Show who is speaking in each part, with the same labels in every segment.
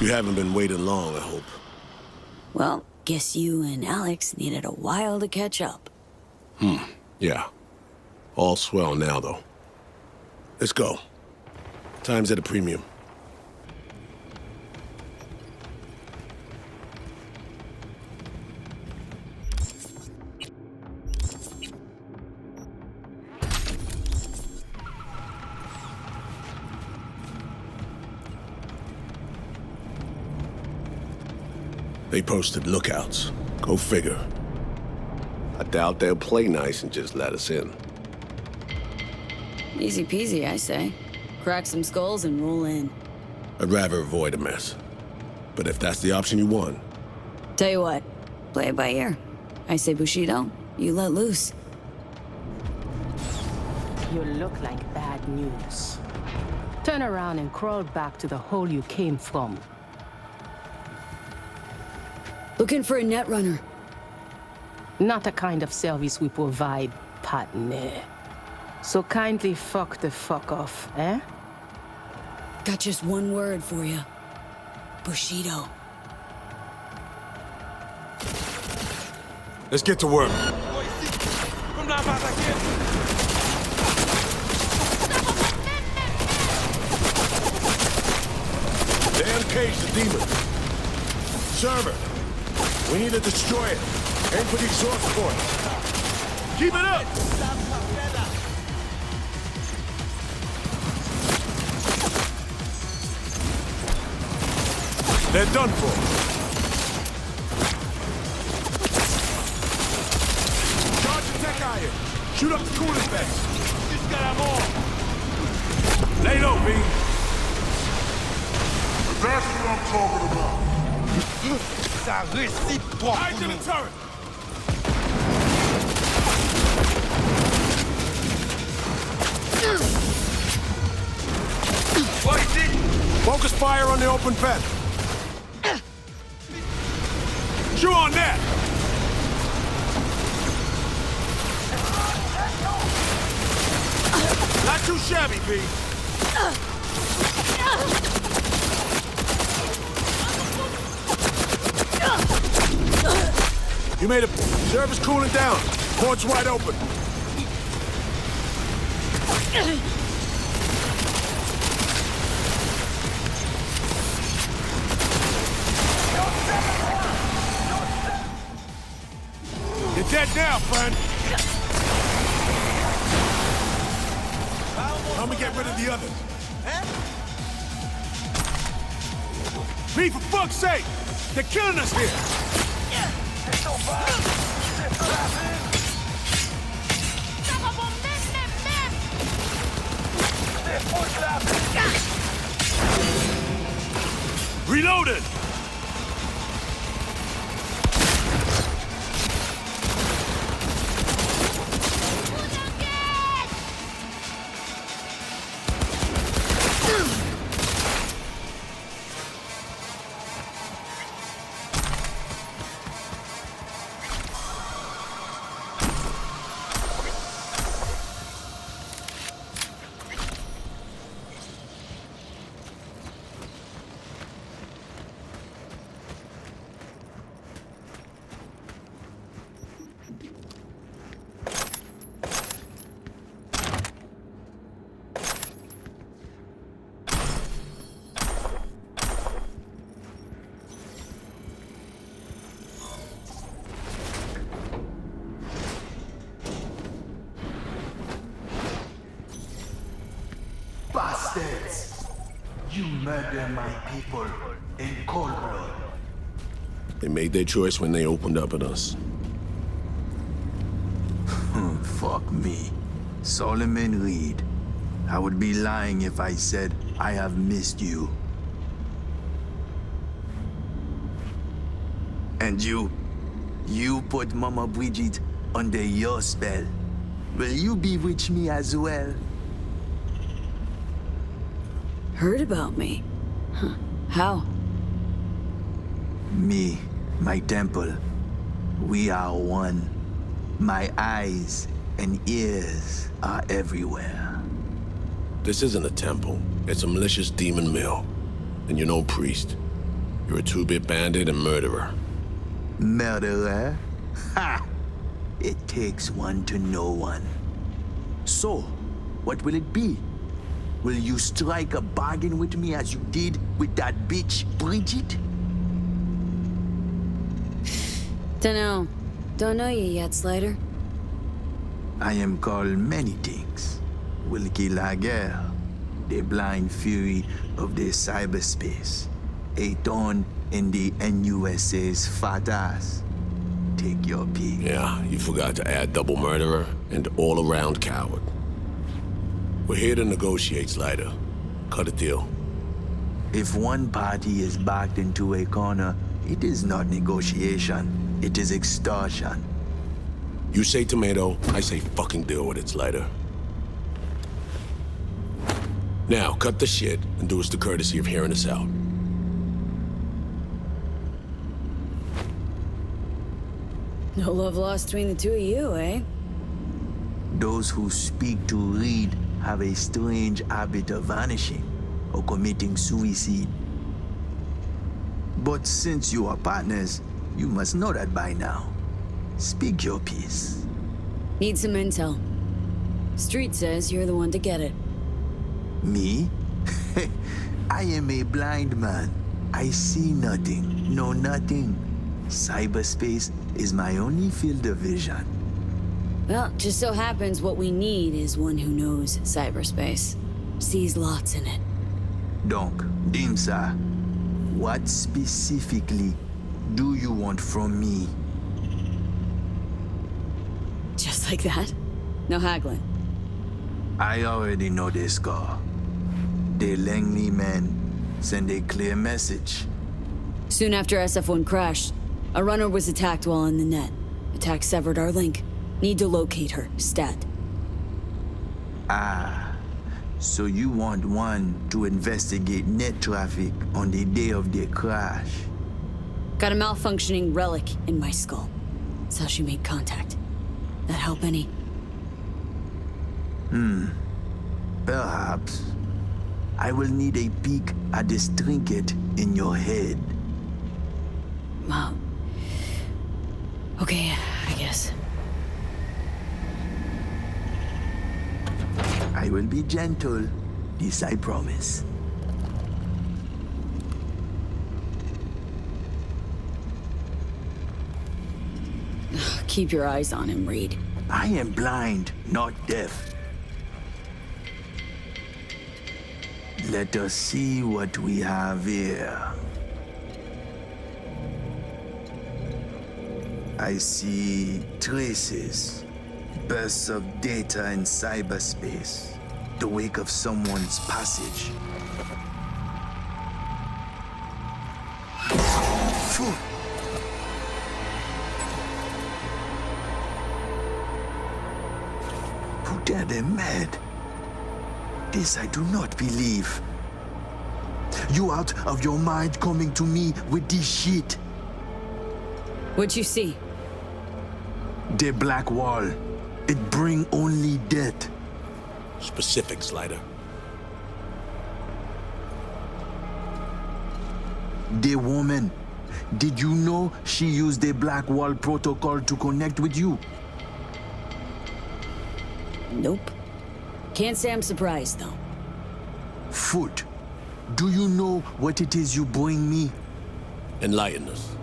Speaker 1: You haven't been waiting long, I hope.
Speaker 2: Well, guess you and Alex needed a while to catch up.
Speaker 1: Yeah. All swell now, though. Let's go. Time's at a premium. They posted lookouts. Go figure. I doubt they'll play nice and just let us in.
Speaker 2: Easy peasy, I say. Crack some skulls and roll in.
Speaker 1: I'd rather avoid a mess. But if that's the option you want...
Speaker 2: Tell you what, play it by ear. I say Bushido, you let loose.
Speaker 3: You look like bad news. Turn around and crawl back to the hole you came from.
Speaker 2: Looking for a netrunner.
Speaker 3: Not the kind of service we provide, partner. So kindly fuck the fuck off, eh?
Speaker 2: Got just one word for you. Bushido.
Speaker 1: Let's get to work. They uncaged the demon. Server, we need to destroy it. Aim for the exhaust port. Keep it up! They're done for. Charge the tech iron. Shoot up the cooling vents. Just got them all. Lay low, B.
Speaker 4: That's what I'm talking about.
Speaker 5: Ça réciproque.
Speaker 1: Eyes in the turret.
Speaker 5: What is it?
Speaker 1: Focus fire on the open vent. Chew on that! Not too shabby, B. You made it. Service cooling down. Port's wide open. You're dead now, friend. Help me get rid of the others. Me, for fuck's sake! They're killing us here! Reloaded!
Speaker 4: Bastards! You murder my people in cold blood.
Speaker 1: They made their choice when they opened up at us.
Speaker 6: Fuck me. Solomon Reed. I would be lying if I said I have missed you. And you put Mama Bridget under your spell. Will you bewitch me as well?
Speaker 2: Heard about me? Huh. How?
Speaker 6: Me, my temple. We are one. My eyes and ears are everywhere.
Speaker 1: This isn't a temple. It's a malicious demon mill. And you're no priest. You're a two-bit bandit and murderer.
Speaker 6: Murderer? Ha! It takes one to know one. So, what will it be? Will you strike a bargain with me as you did with that bitch, Bridget?
Speaker 2: Dunno. Don't know you yet, Slider.
Speaker 6: I am called many things. Wilkie Laguerre, the blind fury of the cyberspace. A thorn in the NUSA's fat ass. Take your pick.
Speaker 1: Yeah, you forgot to add double murderer and all-around coward. We're here to negotiate, Slider. Cut a deal.
Speaker 6: If one party is backed into a corner, it is not negotiation. It is extortion.
Speaker 1: You say tomato, I say fucking deal with it, Slider. Now, cut the shit and do us the courtesy of hearing us out.
Speaker 2: No love lost between the two of you, eh?
Speaker 6: Those who speak to read have a strange habit of vanishing or committing suicide. But since you are partners, you must know that by now. Speak your piece.
Speaker 2: Need some intel. Street says you're the one to get it.
Speaker 6: Me? I am a blind man. I see nothing, know nothing. Cyberspace is my only field of vision.
Speaker 2: Well, just so happens what we need is one who knows cyberspace. Sees lots in it.
Speaker 6: Donc, Dimsa, what specifically do you want from me?
Speaker 2: Just like that? No haggling.
Speaker 6: I already know the score. The Langley men send a clear message.
Speaker 2: Soon after SF-1 crashed, a runner was attacked while in the net. Attack severed our link. Need to locate her, stat.
Speaker 6: Ah, so you want one to investigate net traffic on the day of the crash?
Speaker 2: Got a malfunctioning relic in my skull. That's how she made contact. That help any?
Speaker 6: Perhaps. I will need a peek at this trinket in your head.
Speaker 2: Wow. Okay, I guess.
Speaker 6: I will be gentle, this I promise.
Speaker 2: Keep your eyes on him, Reed.
Speaker 6: I am blind, not deaf. Let us see what we have here. I see traces, bursts of data in cyberspace, the wake of someone's passage. Phew. Who dare they mad? This I do not believe. You out of your mind coming to me with this shit?
Speaker 2: What'd you see?
Speaker 6: The black wall. It bring only death.
Speaker 1: Specific, Slider.
Speaker 6: The woman. Did you know she used the black wall protocol to connect with you?
Speaker 2: Nope. Can't say I'm surprised, though.
Speaker 6: Foot. Do you know what it is you bring me?
Speaker 1: Enlighten us.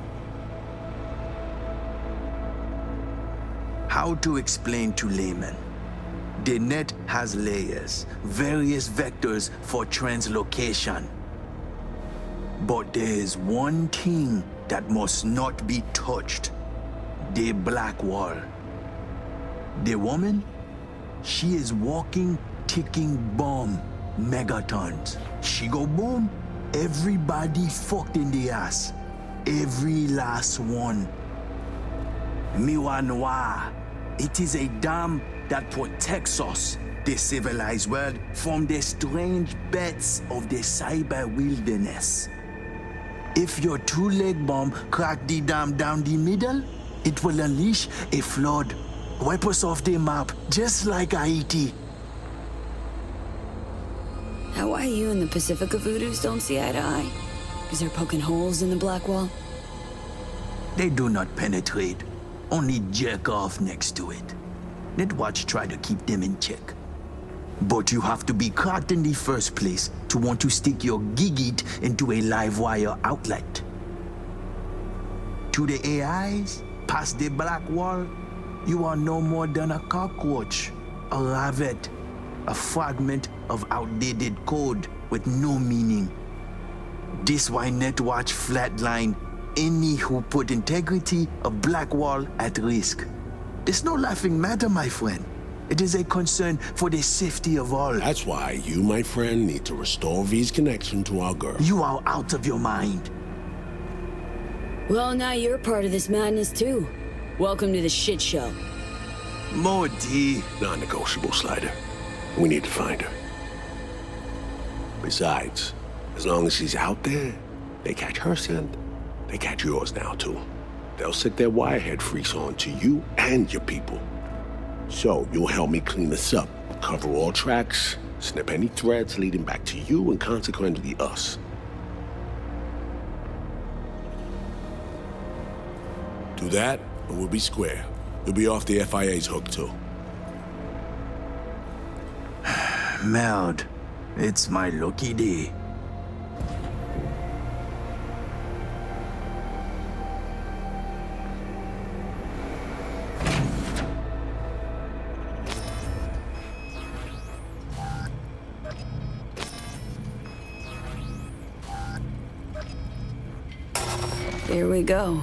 Speaker 6: How to explain to laymen? The net has layers, various vectors for translocation. But there is one thing that must not be touched. The black wall. The woman? She is walking, ticking bomb, megatons. She go boom, everybody fucked in the ass. Every last one. Miwa Noir. It is a dam that protects us, the civilized world, from the strange bets of the cyber wilderness. If your two-leg bomb crack the dam down the middle, it will unleash a flood. Wipe us off the map, just like Haiti.
Speaker 2: How why you and the Pacifica Voodoos don't see eye to eye? Is there poking holes in the black wall?
Speaker 6: They do not penetrate, only jerk off next to it. Netwatch try to keep them in check. But you have to be caught in the first place to want to stick your gigit into a live wire outlet. To the AIs, past the black wall, you are no more than a cockroach, a ravet, a fragment of outdated code with no meaning. This why Netwatch flatline any who put integrity of black wall at risk. It's no laughing matter, my friend. It is a concern for the safety of all.
Speaker 1: That's why you, my friend, need to restore V's connection to our girl.
Speaker 6: You are out of your mind.
Speaker 2: Well, now you're part of this madness too. Welcome to the shit show.
Speaker 6: Modi.
Speaker 1: Non-negotiable, Slider. We need to find her. Besides, as long as she's out there, they catch her scent, they catch yours now too. They'll set their wirehead freaks on to you and your people. So you'll help me clean this up, cover all tracks, snip any threads leading back to you and consequently us. Do that, and we'll be square. You'll be off the FIA's hook too.
Speaker 6: Meld, it's my lucky day.
Speaker 2: Here we go.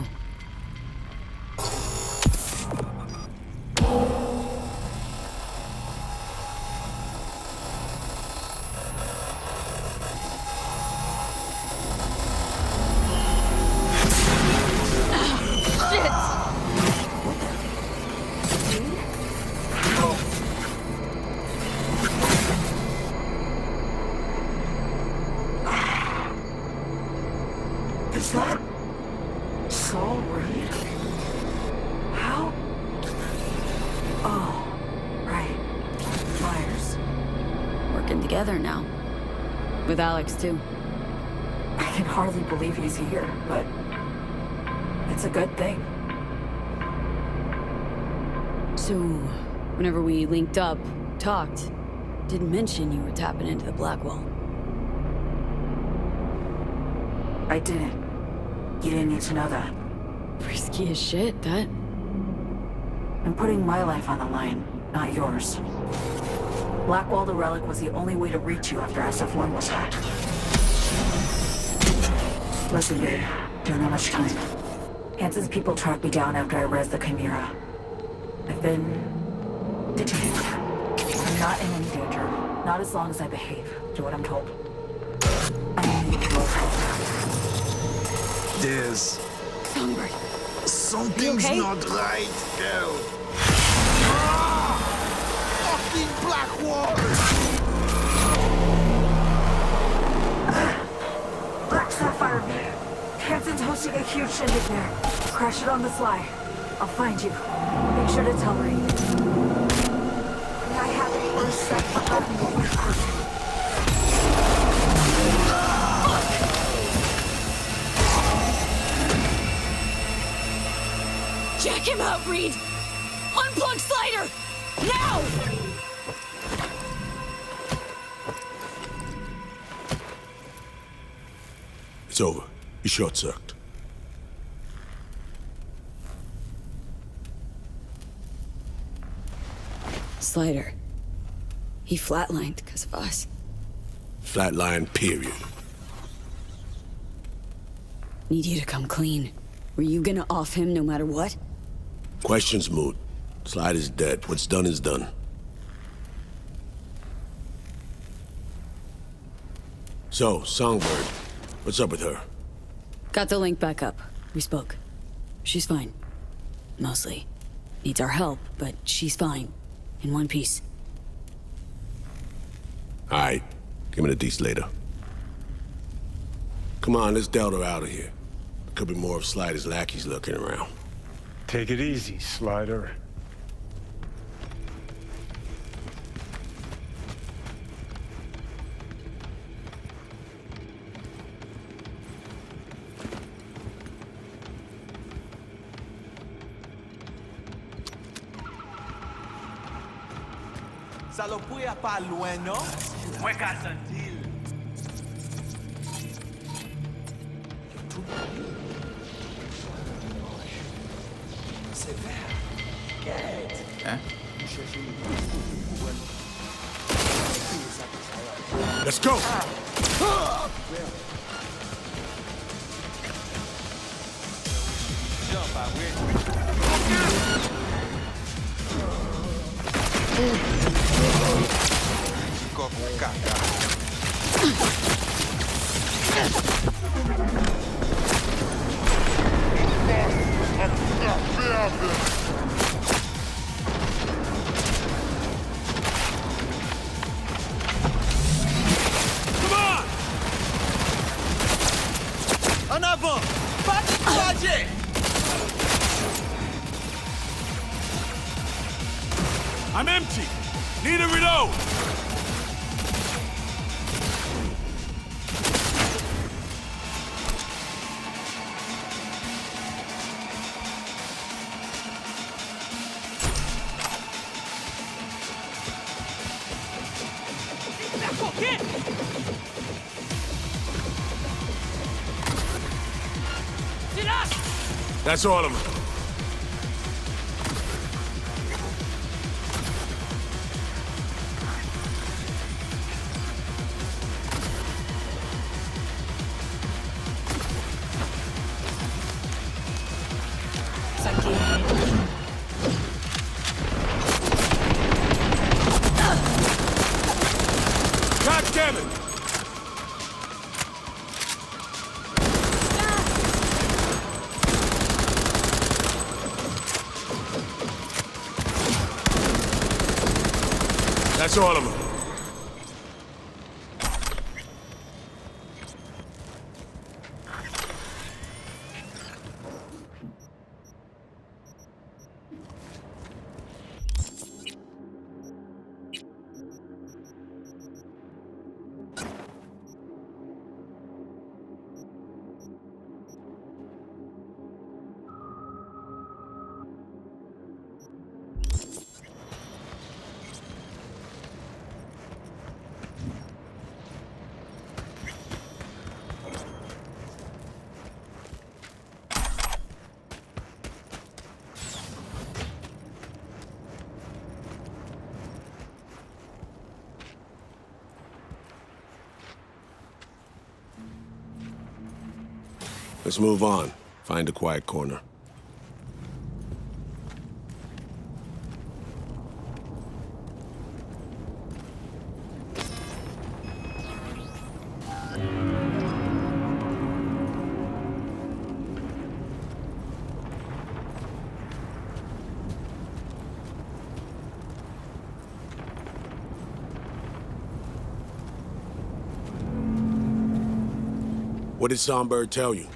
Speaker 7: Is that Saul Reed? How? Oh, right. Myers.
Speaker 2: Working together now. With Alex too.
Speaker 7: I can hardly believe he's here, but it's a good thing.
Speaker 2: So, whenever we linked up, talked, didn't mention you were tapping into the black wall.
Speaker 7: I didn't. You didn't need to know that.
Speaker 2: Risky as shit, that.
Speaker 7: I'm putting my life on the line, not yours. Blackwall the Relic was the only way to reach you after SF-1 was hacked. Listen, babe, don't have much time. Hansen's people tracked me down after I res the Chimera. I've been detained. I'm not in any danger. Not as long as I behave. Do what I'm told. I need your help.
Speaker 6: There's
Speaker 2: Songbird.
Speaker 6: something's
Speaker 2: okay?
Speaker 6: not right, girl.
Speaker 5: Fucking black wall!
Speaker 7: Black Sapphire, Hansen's hosting a huge shindig there. Crash it on the sly. I'll find you. Make sure to tell Reed. I have it first set behind me.
Speaker 2: Jack him out, Reed! Unplug Slider! Now!
Speaker 1: It's over. You're short-circuited.
Speaker 2: Slider. He flatlined because of us.
Speaker 1: Flatline, period.
Speaker 2: Need you to come clean. Were you gonna off him no matter what?
Speaker 1: Question's moot. Slide is dead. What's done is done. So, Songbird, what's up with her?
Speaker 2: Got the link back up. We spoke. She's fine. Mostly. Needs our help, but she's fine. In one piece.
Speaker 1: All right. Give me the deets later. Come on, let's Delta out of here. Could be more of Slider's lackeys lurking around.
Speaker 8: Take it easy, Slider.
Speaker 5: Ça le pouille pas loin, non? Ouais, qu'à sentir. C'est vert.
Speaker 9: Hein?
Speaker 1: Let's go!
Speaker 5: En avant! Pas décourager!
Speaker 1: I'm empty! Need a reload! That's all of them. God damn it! That's all of them. Let's move on. Find a quiet corner. What did Songbird tell you?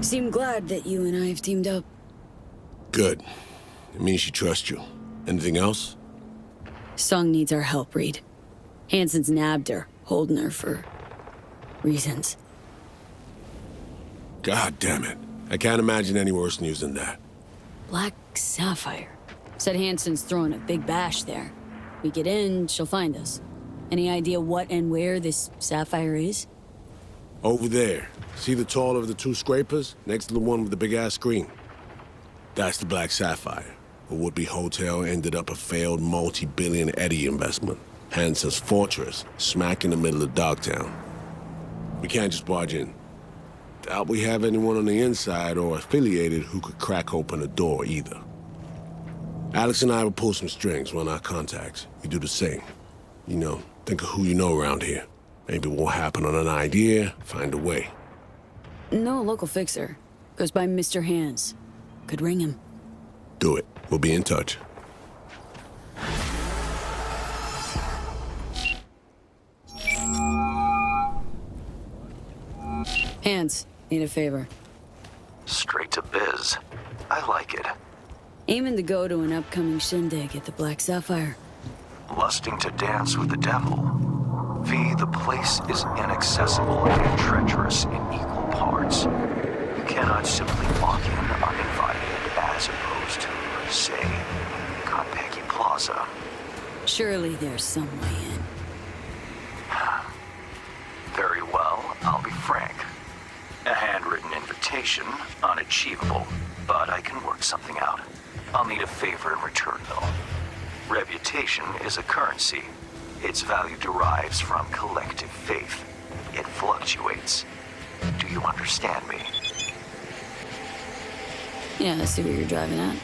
Speaker 2: Seem glad that you and I have teamed up.
Speaker 1: Good. It means she trusts you. Anything else?
Speaker 2: Song needs our help, Reed. Hansen's nabbed her, holding her for reasons.
Speaker 1: God damn it. I can't imagine any worse news than that.
Speaker 2: Black Sapphire. Said Hansen's throwing a big bash there. We get in, she'll find us. Any idea what and where this Sapphire is?
Speaker 1: Over there. See the taller of the two scrapers? Next to the one with the big-ass screen. That's the Black Sapphire. A would-be hotel ended up a failed multi-billion Eddie investment. Hansen's fortress, smack in the middle of Dogtown. We can't just barge in. Doubt we have anyone on the inside or affiliated who could crack open the door either. Alex and I will pull some strings, run our contacts. You do the same. You know, think of who you know around here. Maybe we'll happen on an idea, find a way.
Speaker 2: No local fixer. Goes by Mr. Hands. Could ring him.
Speaker 1: Do it. We'll be in touch.
Speaker 2: Hands, need a favor.
Speaker 10: Straight to biz. I like it.
Speaker 2: Aiming to go to an upcoming shindig at the Black Sapphire.
Speaker 10: Lusting to dance with the devil. V, the place is inaccessible and treacherous in equal parts. You cannot simply walk in uninvited as opposed to, say, Konpeki Plaza. plaza.
Speaker 2: Surely there's some way in.
Speaker 10: Very well, I'll be frank. A handwritten invitation, unachievable, but I can work something out. I'll need a favor in return, though. Reputation is a currency. Its value derives from collective faith. It fluctuates. Do you understand me?
Speaker 2: Yeah, I see what you're driving at.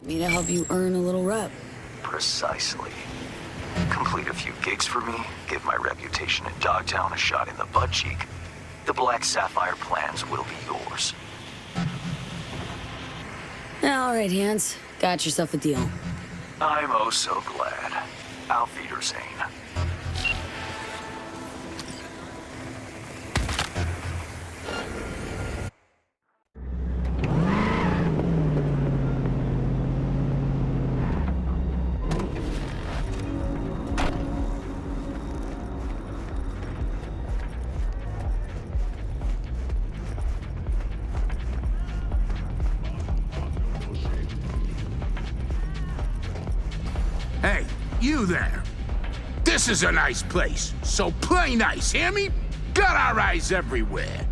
Speaker 2: Me to help you earn a little rep.
Speaker 10: Precisely. Complete a few gigs for me, give my reputation in Dogtown a shot in the butt cheek. The Black Sapphire plans will be yours.
Speaker 2: All right, Hans. Got yourself a deal.
Speaker 10: I'm oh so glad. Auf Wiedersehen.
Speaker 9: Hey, you there. This is a nice place, so play nice, hear me? Got our eyes everywhere.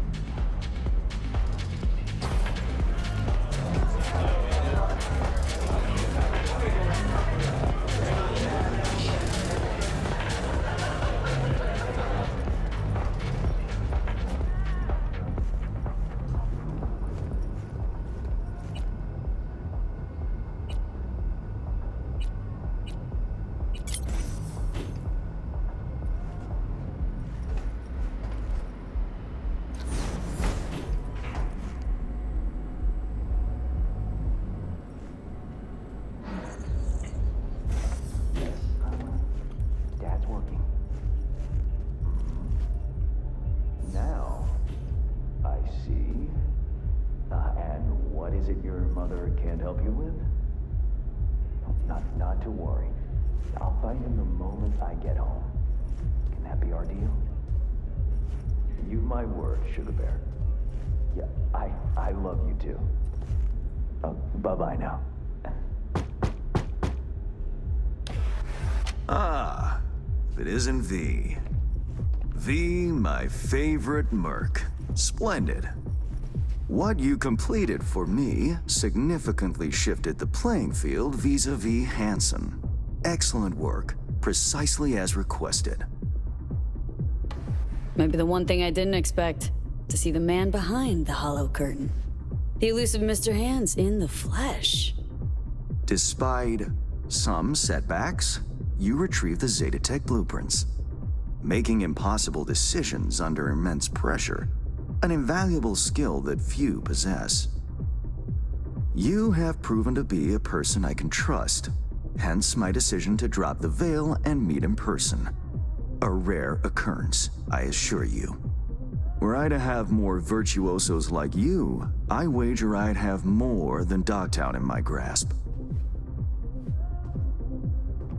Speaker 10: Dad's working. Now, I see. And what is it your mother can't help you with? Not to worry. I'll find him the moment I get home. Can that be our deal? You've my word, Sugar Bear. Yeah, I love you too. Oh, bye-bye now.
Speaker 11: Ah, if it isn't V. V, my favorite merc. Splendid. What you completed for me significantly shifted the playing field vis-a-vis Hansen. Excellent work, precisely as requested.
Speaker 2: Maybe the one thing I didn't expect, to see the man behind the hollow curtain. The elusive Mr. Hands in the flesh.
Speaker 11: Despite some setbacks, you retrieved the Zetatech blueprints. Making impossible decisions under immense pressure, an invaluable skill that few possess. You have proven to be a person I can trust, hence my decision to drop the veil and meet in person. A rare occurrence, I assure you. Were I to have more virtuosos like you, I wager I'd have more than Dogtown in my grasp.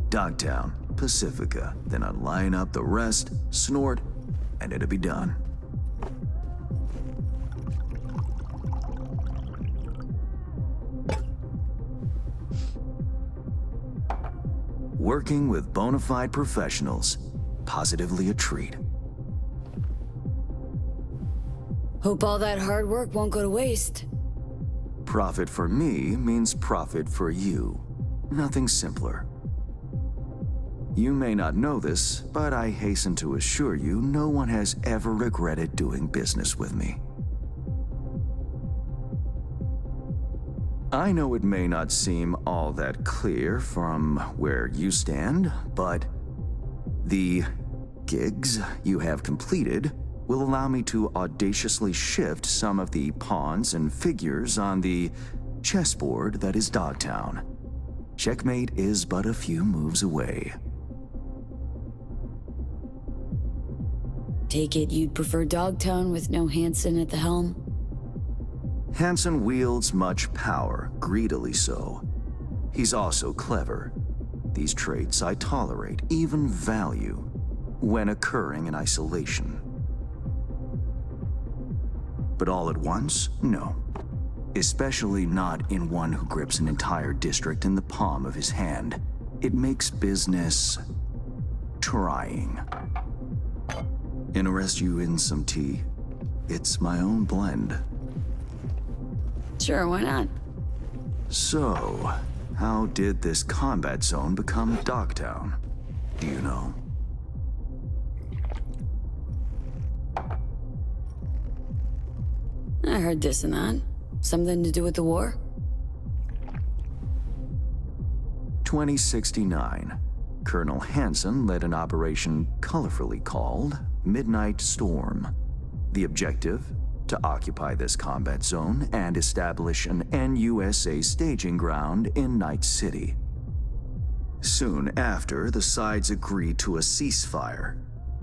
Speaker 11: Dogtown, Pacifica, then I'd line up the rest, snort, and it'd be done. Working with bona fide professionals, positively a treat.
Speaker 2: Hope all that hard work won't go to waste.
Speaker 11: Profit for me means profit for you. Nothing simpler. You may not know this, but I hasten to assure you no one has ever regretted doing business with me. I know it may not seem all that clear from where you stand, but the gigs you have completed will allow me to audaciously shift some of the pawns and figures on the chessboard that is Dogtown. Checkmate is but a few moves away.
Speaker 2: Take it you'd prefer Dogtown with no Hansen at the helm?
Speaker 11: Hansen wields much power, greedily so. He's also clever. These traits I tolerate, even value, when occurring in isolation. But all at once? No. Especially not in one who grips an entire district in the palm of his hand. It makes business trying. Interest you in some tea? It's my own blend.
Speaker 2: Sure, why not?
Speaker 11: So, how did this combat zone become Dogtown? Do you know?
Speaker 2: I heard this and that. Something to do with the war?
Speaker 11: 2069. Colonel Hansen led an operation colorfully called Midnight Storm. The objective? To occupy this combat zone and establish an NUSA staging ground in Night City. Soon after, the sides agreed to a ceasefire.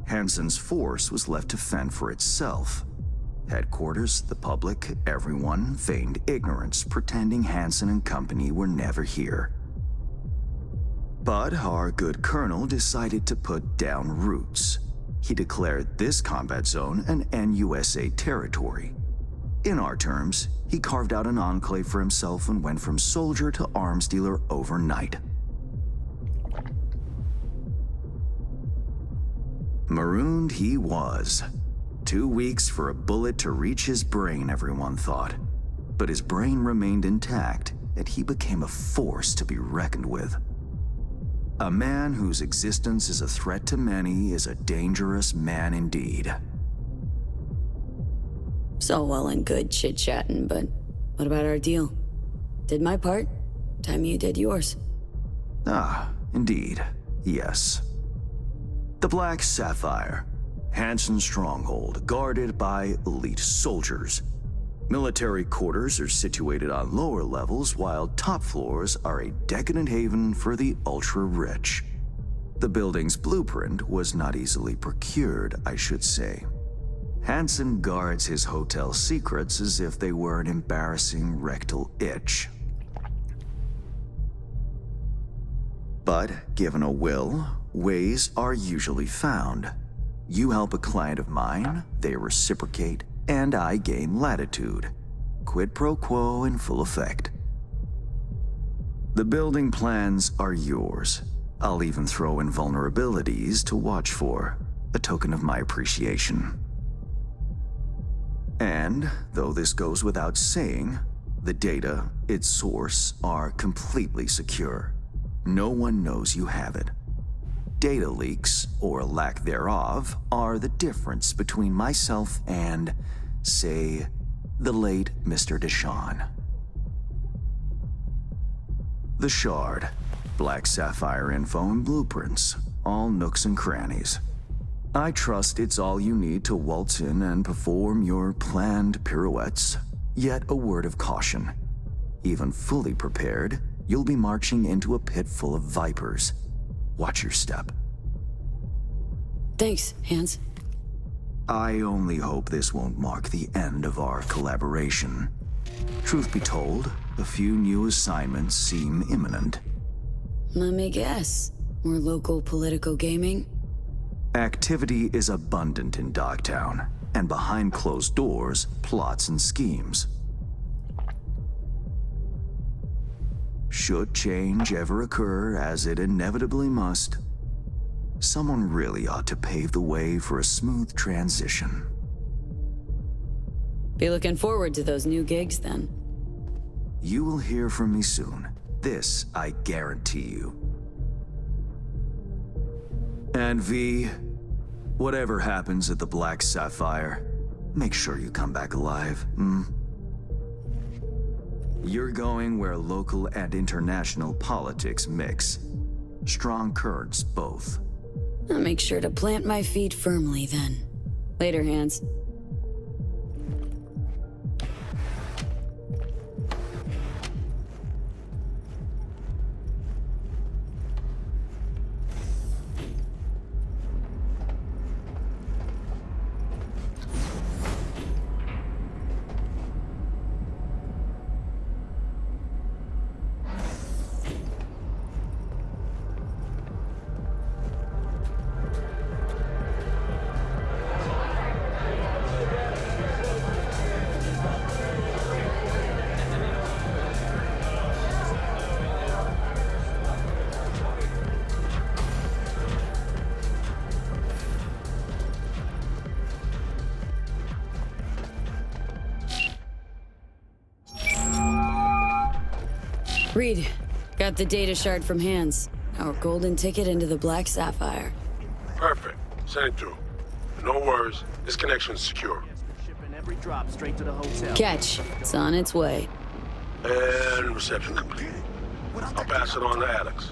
Speaker 11: Hansen's force was left to fend for itself. Headquarters, the public, everyone feigned ignorance, pretending Hansen and company were never here. But our good colonel decided to put down roots. He declared this combat zone an NUSA territory. In our terms, he carved out an enclave for himself and went from soldier to arms dealer overnight. Marooned he was. 2 weeks for a bullet to reach his brain, everyone thought. But his brain remained intact, and he became a force to be reckoned with. A man whose existence is a threat to many is a dangerous man indeed.
Speaker 2: So well and good chit-chatting, but what about our deal? Did my part, time you did yours.
Speaker 11: Ah, indeed, yes. The Black Sapphire, Hansen's stronghold, guarded by elite soldiers. Military quarters are situated on lower levels, while top floors are a decadent haven for the ultra-rich. The building's blueprint was not easily procured, I should say. Hansen guards his hotel secrets as if they were an embarrassing rectal itch. But given a will, ways are usually found. You help a client of mine, they reciprocate, and I gain latitude. Quid pro quo in full effect. The building plans are yours. I'll even throw in vulnerabilities to watch for, a token of my appreciation. And, though this goes without saying, the data, its source, are completely secure. No one knows you have it. Data leaks, or lack thereof, are the difference between myself and, say, the late Mr. Deshawn. The Shard, Black Sapphire info and blueprints, all nooks and crannies. I trust it's all you need to waltz in and perform your planned pirouettes. Yet a word of caution. Even fully prepared, you'll be marching into a pit full of vipers. Watch your step.
Speaker 2: Thanks, Hans.
Speaker 11: I only hope this won't mark the end of our collaboration. Truth be told, a few new assignments seem imminent.
Speaker 2: Let me guess. More local political gaming?
Speaker 11: Activity is abundant in Dogtown, and behind closed doors, plots and schemes. Should change ever occur, as it inevitably must, someone really ought to pave the way for a smooth transition.
Speaker 2: Be looking forward to those new gigs then.
Speaker 11: You will hear from me soon. This I guarantee you. And V, whatever happens at the Black Sapphire, make sure you come back alive, You're going where local and international politics mix. Strong currents, both.
Speaker 2: I'll make sure to plant my feet firmly then. Later, Hans. Reed, got the data shard from Hans. Our golden ticket into the Black Sapphire.
Speaker 1: Perfect. Send it through. No worries. This connection's secure.
Speaker 5: Shipping every drop straight to the hotel.
Speaker 2: Catch. It's on its way.
Speaker 1: And reception complete. I'll pass it on to Alex.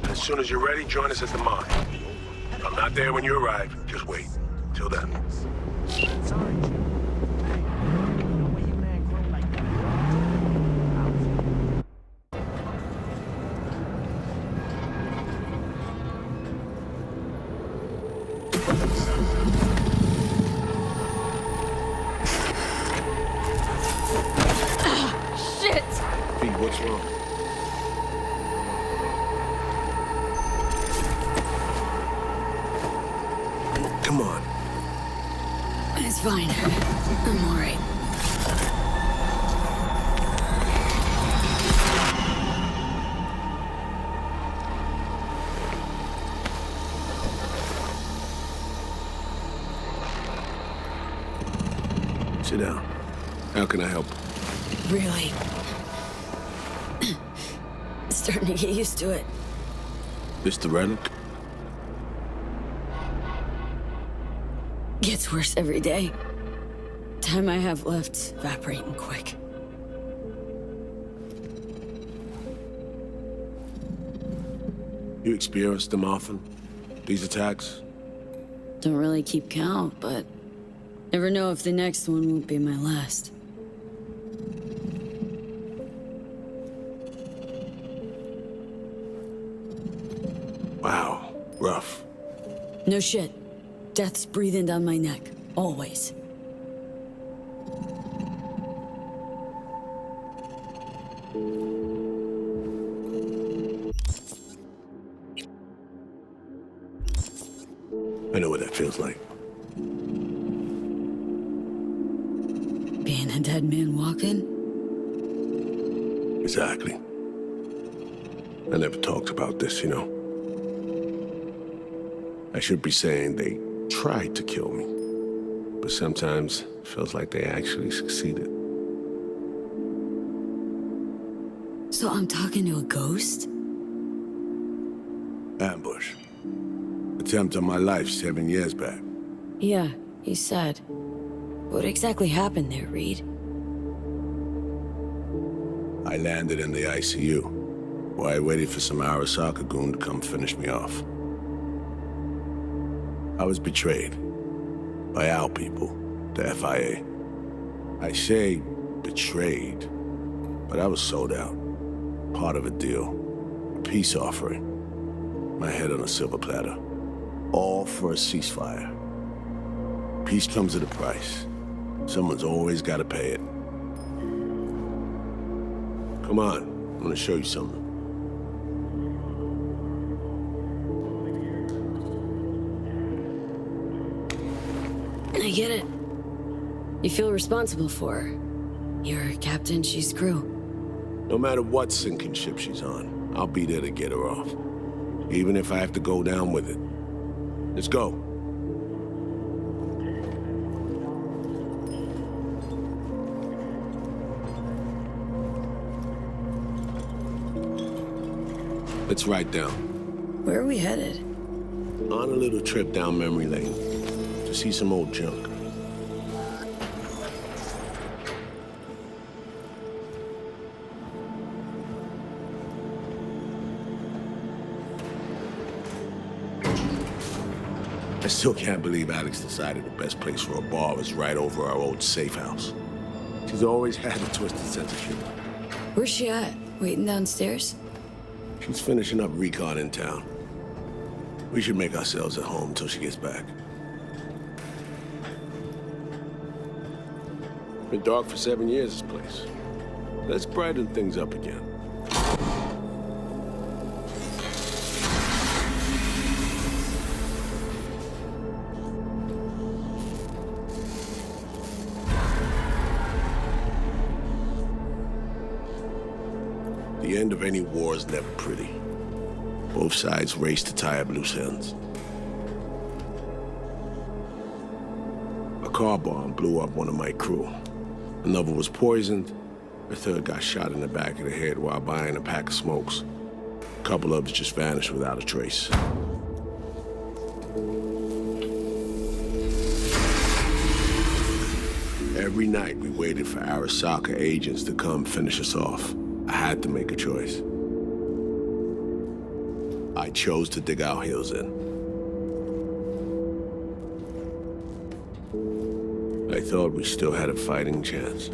Speaker 1: And as soon as you're ready, join us at the mine. If I'm not there when you arrive, just wait. Till then.
Speaker 5: Sorry. Hey, the way you man grow like that.
Speaker 2: Shit!
Speaker 1: Pete, what's wrong? Come on.
Speaker 2: It's fine. I'm alright.
Speaker 1: Sit down. How can I help?
Speaker 2: Really? Starting to get used to it.
Speaker 1: This the relic?
Speaker 2: Gets worse every day. Time I have left evaporating quick.
Speaker 1: You experience them often? These attacks?
Speaker 2: Don't really keep count, but never know if the next one won't be my last.
Speaker 1: Wow, rough.
Speaker 2: No shit. Death's breathing down my neck. Always.
Speaker 1: I know what that feels like.
Speaker 2: Being a dead man walking?
Speaker 1: Exactly. I never talked about this, you know. I should be saying they tried to kill me, but sometimes it feels like they actually succeeded.
Speaker 2: So I'm talking to a ghost?
Speaker 1: Ambush. Attempt on my life 7 years back.
Speaker 2: Yeah, he said. What exactly happened there, Reed?
Speaker 1: I landed in the ICU, while I waited for some Arasaka goon to come finish me off. I was betrayed by our people, the FIA. I say betrayed, but I was sold out. Part of a deal. A peace offering. My head on a silver platter. All for a ceasefire. Peace comes at a price. Someone's always got to pay it. Come on, I'm gonna show you something.
Speaker 2: I get it. You feel responsible for her. You're captain, she's crew.
Speaker 1: No matter what sinking ship she's on, I'll be there to get her off. Even if I have to go down with it. Let's go. Let's ride down.
Speaker 2: Where are we headed?
Speaker 1: On a little trip down memory lane to see some old junk. I still can't believe Alex decided the best place for a bar was right over our old safe house. She's always had a twisted sense of humor.
Speaker 2: Where's she at? Waiting downstairs?
Speaker 1: She's finishing up recon in town. We should make ourselves at home until she gets back. Been dark for 7 years, this place. Let's brighten things up again. The end of any war is never pretty. Both sides race to tie up loose ends. A car bomb blew up one of my crew. Another was poisoned, A third got shot in the back of the head while buying a pack of smokes. A couple others just vanished without a trace. Every night we waited for Arasaka agents to come finish us off. I had to make a choice. I chose to dig our heels in. I thought we still had a fighting chance.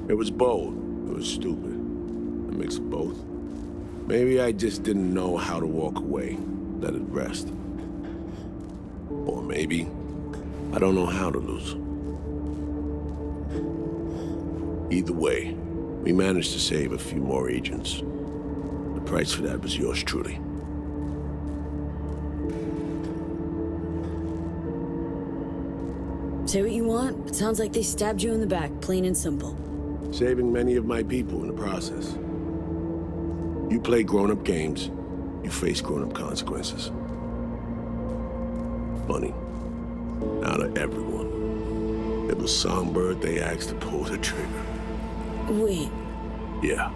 Speaker 1: It was bold. It was stupid. A mix of both. Maybe I just didn't know how to walk away, let it rest. Or maybe I don't know how to lose. Either way, we managed to save a few more agents. The price for that was yours truly.
Speaker 2: Say what you want, it sounds like they stabbed you in the back, plain and simple.
Speaker 1: Saving many of my people in the process. You play grown-up games, you face grown-up consequences. Funny. Out of everyone, it was Songbird they asked to pull the trigger.
Speaker 2: Wait.
Speaker 1: Yeah.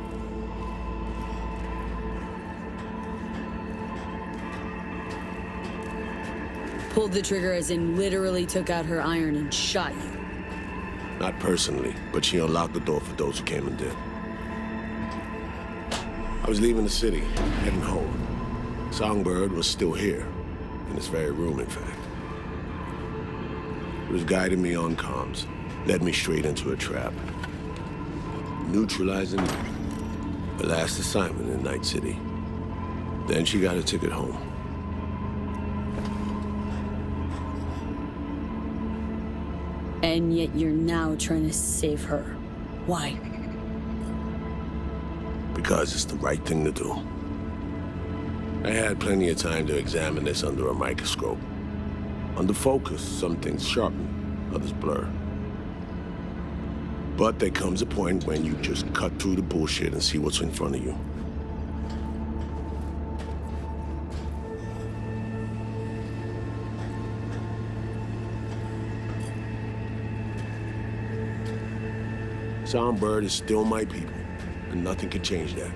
Speaker 2: Pulled the trigger as in literally took out her iron and shot you.
Speaker 1: Not personally, but she unlocked the door for those who came and did. I was leaving the city, heading home. Songbird was still here, in this very room, in fact. It was guiding me on comms, led me straight into a trap. Neutralizing the last assignment in Night City. Then she got a ticket home.
Speaker 2: And yet you're now trying to save her. Why?
Speaker 1: Because it's the right thing to do. I had plenty of time to examine this under a microscope. Under focus, some things sharpen, others blur. But there comes a point when you just cut through the bullshit and see what's in front of you. Songbird is still my people, and nothing can change that.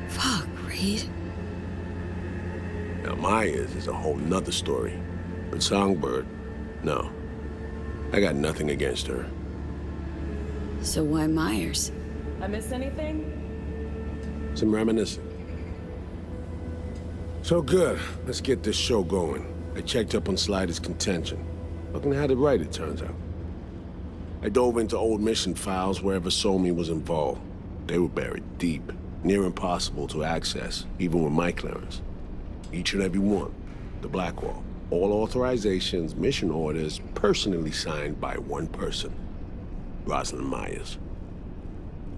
Speaker 2: Fuck, Reed.
Speaker 1: Now, Myers is a whole nother story. But Songbird, no. I got nothing against her.
Speaker 2: So why Myers?
Speaker 12: I miss anything?
Speaker 1: Some reminiscing. So good. Let's get this show going. I checked up on Slider's contention. Fucking had it right, it turns out. I dove into old mission files wherever Somi was involved. They were buried deep, near impossible to access, even with my clearance. Each and every one. The Blackwall. All authorizations, mission orders, personally signed by one person. Rosalind Myers.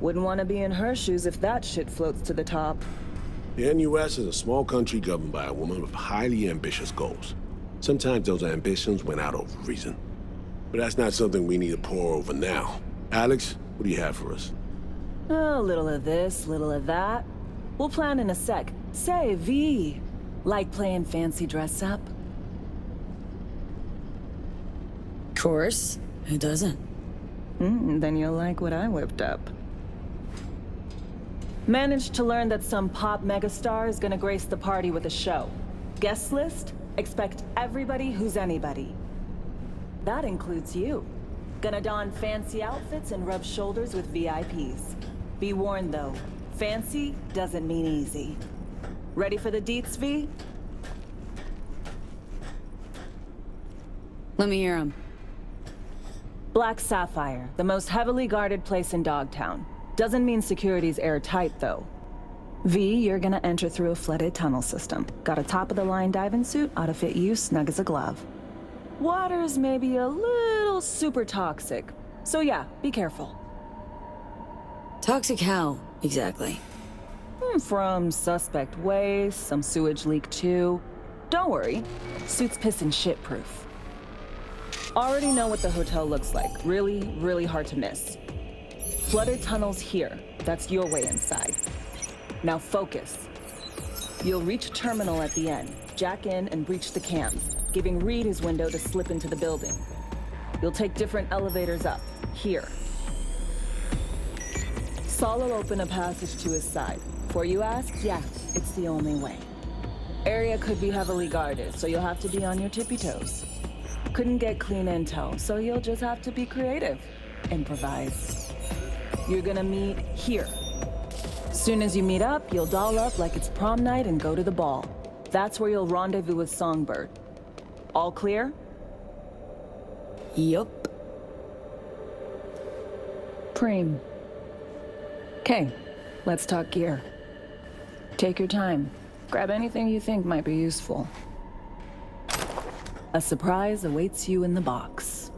Speaker 12: Wouldn't want to be in her shoes if that shit floats to the top.
Speaker 1: The NUS is a small country governed by a woman with highly ambitious goals. Sometimes those ambitions went out of reason. But that's not something we need to pour over now. Alex, what do you have for us?
Speaker 12: A little of this, little of that. We'll plan in a sec. Say, V, like playing fancy dress up?
Speaker 2: Course. Who doesn't?
Speaker 12: Then you'll like what I whipped up. Managed to learn that some pop megastar is gonna grace the party with a show. Guest list? Expect everybody who's anybody. That includes you. Gonna don fancy outfits and rub shoulders with VIPs. Be warned though, fancy doesn't mean easy. Ready for the deets, V?
Speaker 2: Let me hear him.
Speaker 12: Black Sapphire, the most heavily guarded place in Dogtown. Doesn't mean security's airtight, though. V, you're gonna enter through a flooded tunnel system. Got a top-of-the-line diving suit, ought to fit you snug as a glove. Water's maybe a little super toxic, so yeah, be careful.
Speaker 2: Toxic how, exactly?
Speaker 12: From suspect waste, some sewage leak too. Don't worry, suit's piss and shit proof. Already know what the hotel looks like. Really, really hard to miss. Flooded tunnels here. That's your way inside. Now focus. You'll reach a terminal at the end. Jack in and breach the cams, giving Reed his window to slip into the building. You'll take different elevators up. Here. Saul will open a passage to his side. Before you ask, yeah, it's the only way. Area could be heavily guarded, so you'll have to be on your tippy toes. Couldn't get clean intel, so you'll just have to be creative. Improvise. You're gonna meet here. Soon as you meet up, you'll doll up like it's prom night and go to the ball. That's where you'll rendezvous with Songbird. All clear?
Speaker 2: Yup.
Speaker 12: Preem. Okay, let's talk gear. Take your time. Grab anything you think might be useful. A surprise awaits you in the box.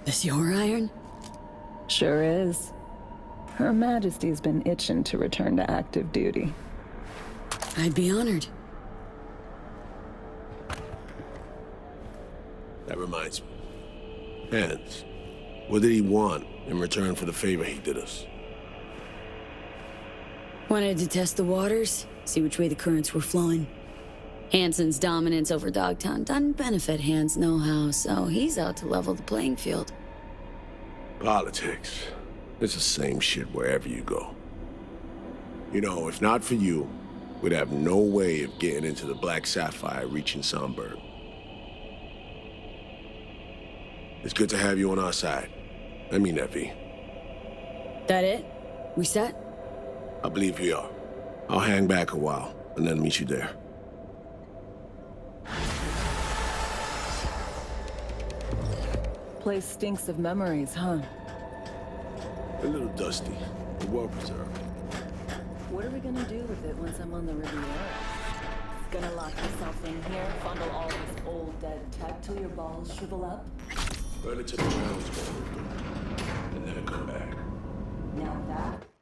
Speaker 2: This your iron?
Speaker 12: Sure is. Her Majesty's been itching to return to active duty.
Speaker 2: I'd be honored.
Speaker 1: That reminds me. Hans, what did he want in return for the favor he did us?
Speaker 2: Wanted to test the waters, see which way the currents were flowing. Hansen's dominance over Dogtown doesn't benefit Hans no how, so he's out to level the playing field.
Speaker 1: Politics. It's the same shit wherever you go. You know, if not for you, we'd have no way of getting into the Black Sapphire reaching Songbird. It's good to have you on our side. I mean that, V.
Speaker 2: That it? We set?
Speaker 1: I believe we are. I'll hang back a while, and then meet you there.
Speaker 12: Place stinks of memories, huh?
Speaker 1: A little dusty, but well preserved.
Speaker 12: What are we gonna do with it once I'm on the Riviera? Gonna lock yourself in here, fondle all this old dead tech till your balls shrivel up?
Speaker 1: Burn it to the ground, and then come back.
Speaker 12: Now that